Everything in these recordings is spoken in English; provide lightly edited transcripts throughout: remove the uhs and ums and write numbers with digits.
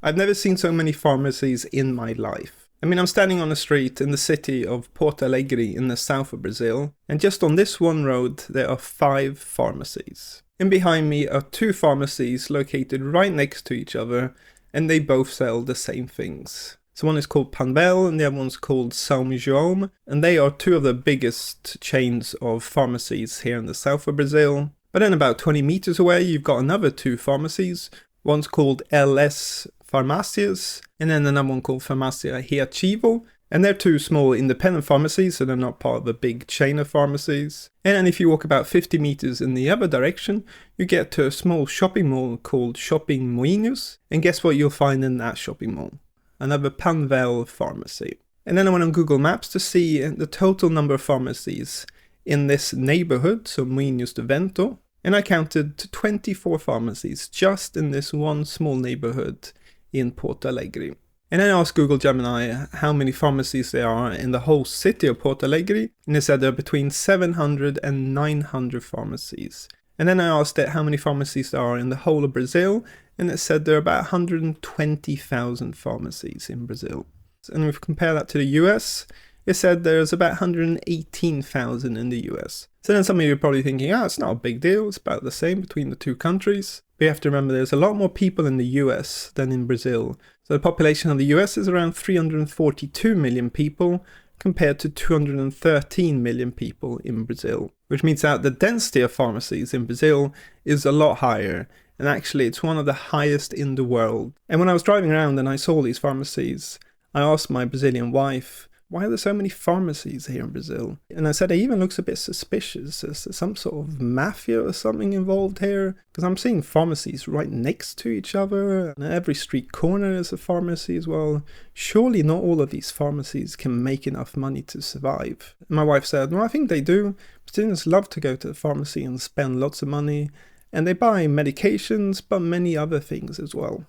I've never seen so many pharmacies in my life. I mean, I'm standing on a street in the city of Porto Alegre in the south of Brazil, and just on this one road there are 5 pharmacies. And behind me are 2 pharmacies located right next to each other, and they both sell the same things. So one is called Panvel and the other one's called São João, and they are 2 of the biggest chains of pharmacies here in the south of Brazil. But then about 20 meters away you've got another 2 pharmacies. One's called LS Farmacias, and then another one called Farmacia Popular, and they're 2 small independent pharmacies, so they're not part of a big chain of pharmacies. And then if you walk about 50 meters in the other direction, you get to a small shopping mall called Shopping Moinhos, and guess what you'll find in that shopping mall? Another Panvel pharmacy. And then I went on Google Maps to see the total number of pharmacies in this neighborhood, so Moinhos de Vento, and I counted 24 pharmacies just in this one small neighborhood in Porto Alegre. And then I asked Google Gemini how many pharmacies there are in the whole city of Porto Alegre, and it said there are between 700 and 900 pharmacies. And then I asked it how many pharmacies there are in the whole of Brazil, and it said there are about 120,000 pharmacies in Brazil. And if we compare that to the US, it said there's about 118,000 in the US. So then some of you are probably thinking, it's not a big deal, it's about the same between the 2 countries. But you have to remember there's a lot more people in the US than in Brazil. So the population of the US is around 342 million people, compared to 213 million people in Brazil. Which means that the density of pharmacies in Brazil is a lot higher. And actually it's one of the highest in the world. And when I was driving around and I saw these pharmacies, I asked my Brazilian wife, why are there so many pharmacies here in Brazil? And I said it even looks a bit suspicious. Is there some sort of mafia or something involved here? Because I'm seeing pharmacies right next to each other, and every street corner is a pharmacy as well. Surely not all of these pharmacies can make enough money to survive. And my wife said, well, I think they do. Brazilians love to go to the pharmacy and spend lots of money, and they buy medications, but many other things as well.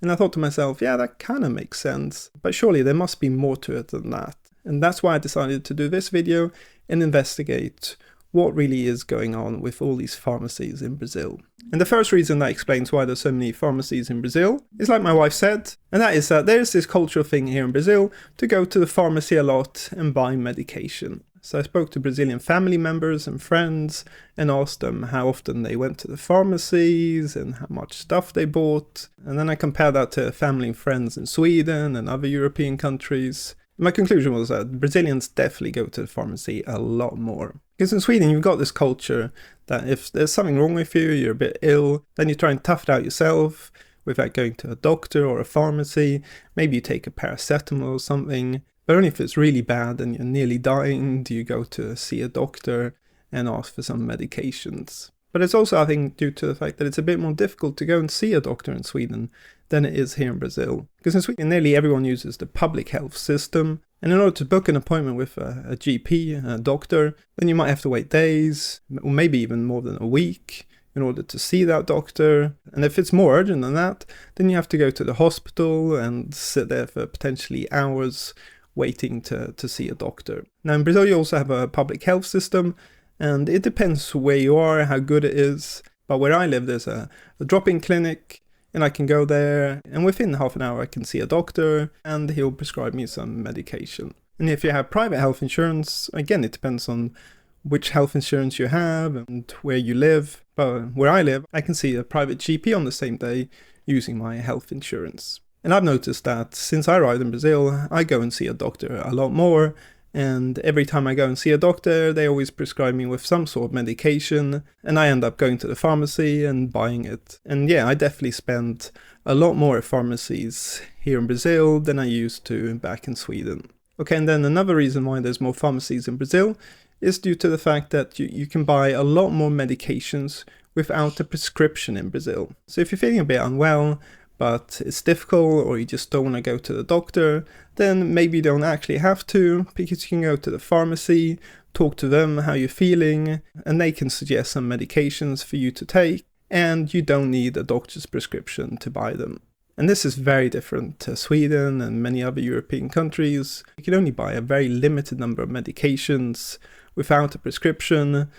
And I thought to myself, yeah, that kind of makes sense, but surely there must be more to it than that. And that's why I decided to do this video and investigate what really is going on with all these pharmacies in Brazil. And the first reason that explains why there's so many pharmacies in Brazil is like my wife said, and that is that there's this cultural thing here in Brazil to go to the pharmacy a lot and buy medication. So I spoke to Brazilian family members and friends and asked them how often they went to the pharmacies and how much stuff they bought. And then I compared that to family and friends in Sweden and other European countries. My conclusion was that Brazilians definitely go to the pharmacy a lot more. Because in Sweden you've got this culture that if there's something wrong with you, you're a bit ill, then you try and tough it out yourself without going to a doctor or a pharmacy. Maybe you take a paracetamol or something. But only if it's really bad and you're nearly dying do you go to see a doctor and ask for some medications. But it's also, I think, due to the fact that it's a bit more difficult to go and see a doctor in Sweden than it is here in Brazil. Because in Sweden, nearly everyone uses the public health system. And in order to book an appointment with a GP, a doctor, then you might have to wait days, or maybe even more than a week, in order to see that doctor. And if it's more urgent than that, then you have to go to the hospital and sit there for potentially hours waiting to see a doctor. Now in Brazil you also have a public health system, and it depends where you are, how good it is. But where I live there's a drop-in clinic, and I can go there, and within half an hour I can see a doctor, and he'll prescribe me some medication. And if you have private health insurance, again it depends on which health insurance you have and where you live. But where I live, I can see a private GP on the same day using my health insurance. And I've noticed that since I arrived in Brazil, I go and see a doctor a lot more, and every time I go and see a doctor, they always prescribe me with some sort of medication, and I end up going to the pharmacy and buying it. And yeah, I definitely spend a lot more at pharmacies here in Brazil than I used to back in Sweden. Okay, and then another reason why there's more pharmacies in Brazil is due to the fact that you can buy a lot more medications without a prescription in Brazil. So if you're feeling a bit unwell, but it's difficult, or you just don't want to go to the doctor, then maybe you don't actually have to, because you can go to the pharmacy, talk to them how you're feeling, and they can suggest some medications for you to take, and you don't need a doctor's prescription to buy them. And this is very different to Sweden and many other European countries. You can only buy a very limited number of medications without a prescription,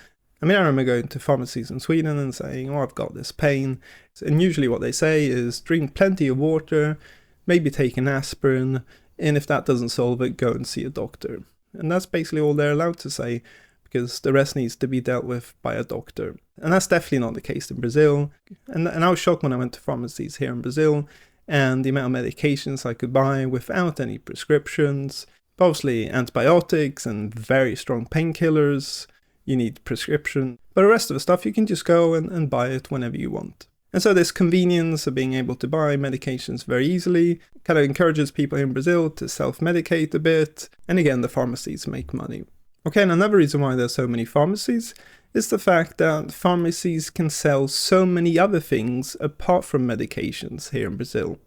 I mean, I remember going to pharmacies in Sweden and saying, oh, I've got this pain. And usually what they say is drink plenty of water, maybe take an aspirin, and if that doesn't solve it, go and see a doctor. And that's basically all they're allowed to say, because the rest needs to be dealt with by a doctor. And that's definitely not the case in Brazil. And I was shocked when I went to pharmacies here in Brazil, and the amount of medications I could buy without any prescriptions. Obviously antibiotics and very strong painkillers, you need prescription. But the rest of the stuff you can just go and buy it whenever you want. And so this convenience of being able to buy medications very easily kind of encourages people in Brazil to self-medicate a bit. And again, the pharmacies make money. Okay, and another reason why there's so many pharmacies is the fact that pharmacies can sell so many other things apart from medications here in Brazil.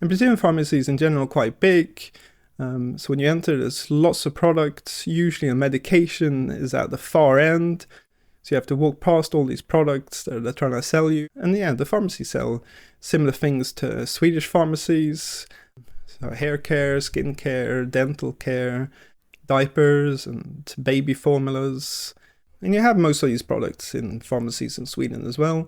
And Brazilian pharmacies in general are quite big. So when you enter, there's lots of products. Usually a medication is at the far end. So you have to walk past all these products that they're trying to sell you. And yeah, the pharmacies sell similar things to Swedish pharmacies. So hair care, skin care, dental care, diapers and baby formulas. And you have most of these products in pharmacies in Sweden as well.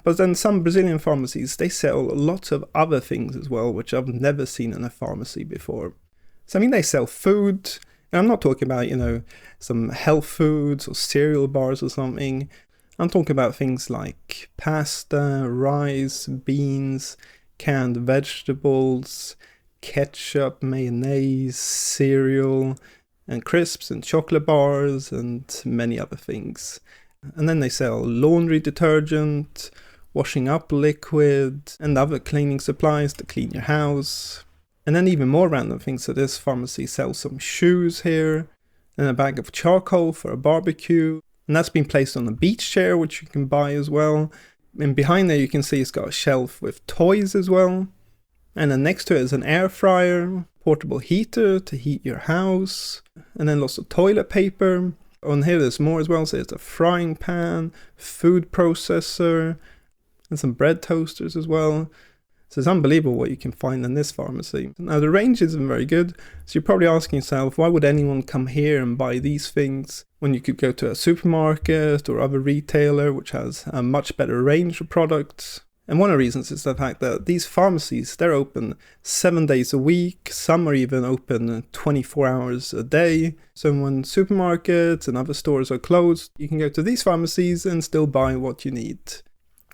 But then some Brazilian pharmacies, they sell lots of other things as well, which I've never seen in a pharmacy before. So I mean, they sell food. And I'm not talking about, some health foods or cereal bars or something. I'm talking about things like pasta, rice, beans, canned vegetables, ketchup, mayonnaise, cereal, and crisps and chocolate bars and many other things. And then they sell laundry detergent, washing up liquid, and other cleaning supplies to clean your house. And then even more random things. So this pharmacy sells some shoes here, and a bag of charcoal for a barbecue. And that's been placed on a beach chair, which you can buy as well. And behind there you can see it's got a shelf with toys as well. And then next to it is an air fryer, portable heater to heat your house, and then lots of toilet paper. On here there's more as well, so it's a frying pan, food processor, and some bread toasters as well. So it's unbelievable what you can find in this pharmacy. Now the range isn't very good, so you're probably asking yourself, why would anyone come here and buy these things when you could go to a supermarket or other retailer which has a much better range of products? And one of the reasons is the fact that these pharmacies, they're open 7 days a week. Some are even open 24 hours a day. So when supermarkets and other stores are closed, you can go to these pharmacies and still buy what you need.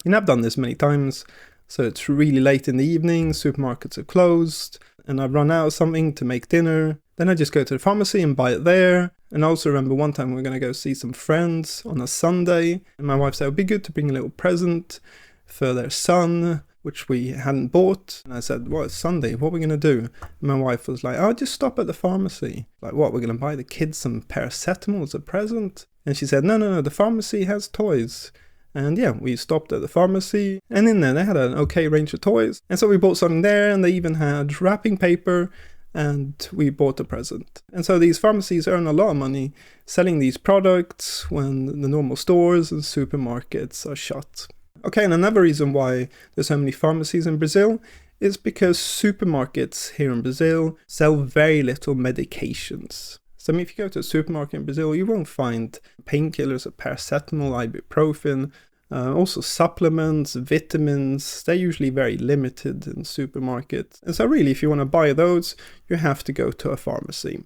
And I've done this many times. So it's really late in the evening, supermarkets are closed, and I've run out of something to make dinner. Then I just go to the pharmacy and buy it there. And I also remember one time we were going to go see some friends on a Sunday. And my wife said it would be good to bring a little present for their son, which we hadn't bought. And I said, well, it's Sunday, what are we going to do? And my wife was like, oh, just stop at the pharmacy. Like, what, we're going to buy the kids some paracetamol as a present? And she said, no, the pharmacy has toys. And yeah, we stopped at the pharmacy, and in there they had an okay range of toys. And so we bought something there, and they even had wrapping paper, and we bought a present. And so these pharmacies earn a lot of money selling these products when the normal stores and supermarkets are shut. Okay, and another reason why there's so many pharmacies in Brazil is because supermarkets here in Brazil sell very little medications. So I mean, if you go to a supermarket in Brazil, you won't find painkillers or paracetamol, ibuprofen, also supplements, vitamins. They're usually very limited in supermarkets. And so really, if you want to buy those, you have to go to a pharmacy.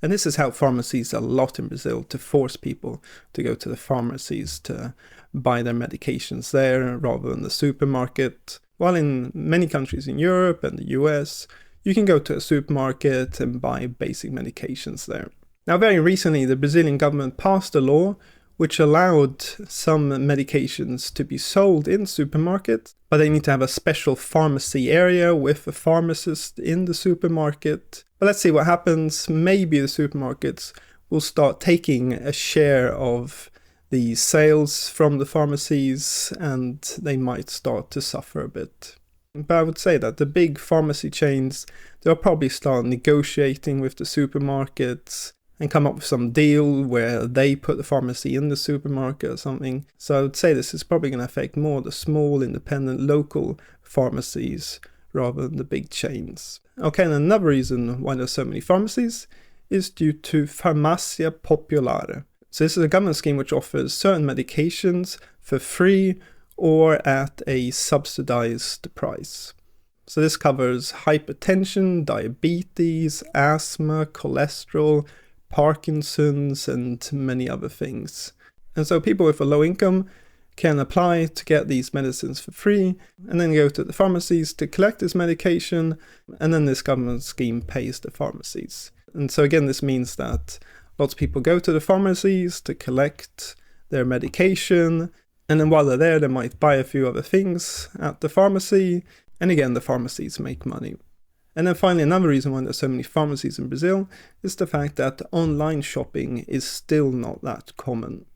And this has helped pharmacies a lot in Brazil to force people to go to the pharmacies to buy their medications there rather than the supermarket. While in many countries in Europe and the US, you can go to a supermarket and buy basic medications there. Now, very recently, the Brazilian government passed a law which allowed some medications to be sold in supermarkets, but they need to have a special pharmacy area with a pharmacist in the supermarket. But let's see what happens. Maybe the supermarkets will start taking a share of the sales from the pharmacies, and they might start to suffer a bit. But I would say that the big pharmacy chains, they'll probably start negotiating with the supermarkets and come up with some deal where they put the pharmacy in the supermarket or something. So I would say this is probably going to affect more the small, independent, local pharmacies rather than the big chains. Okay, and another reason why there's so many pharmacies is due to Farmacia Popular. So this is a government scheme which offers certain medications for free or at a subsidized price. So this covers hypertension, diabetes, asthma, cholesterol, Parkinson's, and many other things. And so people with a low income can apply to get these medicines for free and then go to the pharmacies to collect this medication, and then this government scheme pays the pharmacies. And so again, this means that lots of people go to the pharmacies to collect their medication, and then while they're there, they might buy a few other things at the pharmacy, and again, the pharmacies make money. And then finally, another reason why there's so many pharmacies in Brazil is the fact that online shopping is still not that common.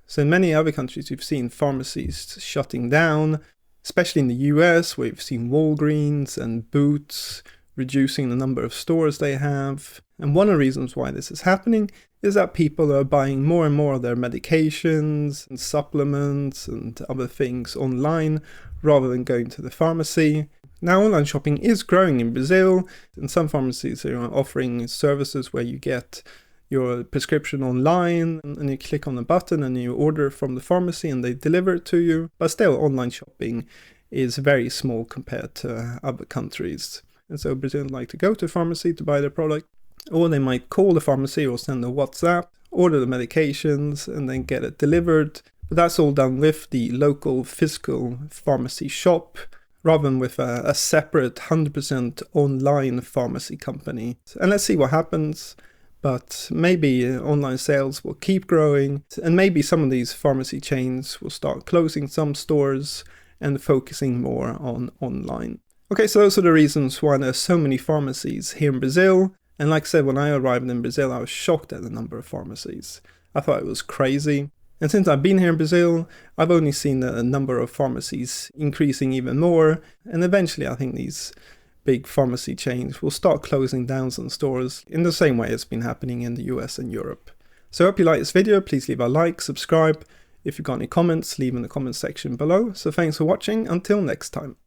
So in many other countries, you've seen pharmacies shutting down, especially in the US, where you've seen Walgreens and Boots reducing the number of stores they have. And one of the reasons why this is happening is that people are buying more and more of their medications and supplements and other things online rather than going to the pharmacy. Now, online shopping is growing in Brazil, and some pharmacies are offering services where you get your prescription online and you click on the button and you order from the pharmacy and they deliver it to you. But still, online shopping is very small compared to other countries. And so Brazilians like to go to a pharmacy to buy their product, or they might call the pharmacy or send a WhatsApp, order the medications and then get it delivered. But that's all done with the local physical pharmacy shop, rather than with a separate 100% online pharmacy company. And let's see what happens. But maybe online sales will keep growing, and maybe some of these pharmacy chains will start closing some stores and focusing more on online. Okay, so those are the reasons why there's so many pharmacies here in Brazil. And like I said, when I arrived in Brazil, I was shocked at the number of pharmacies. I thought it was crazy. And since I've been here in Brazil, I've only seen the number of pharmacies increasing even more. And eventually, I think these big pharmacy chains will start closing down some stores in the same way it's been happening in the US and Europe. So I hope you like this video. Please leave a like, subscribe. If you've got any comments, leave in the comment section below. So thanks for watching. Until next time.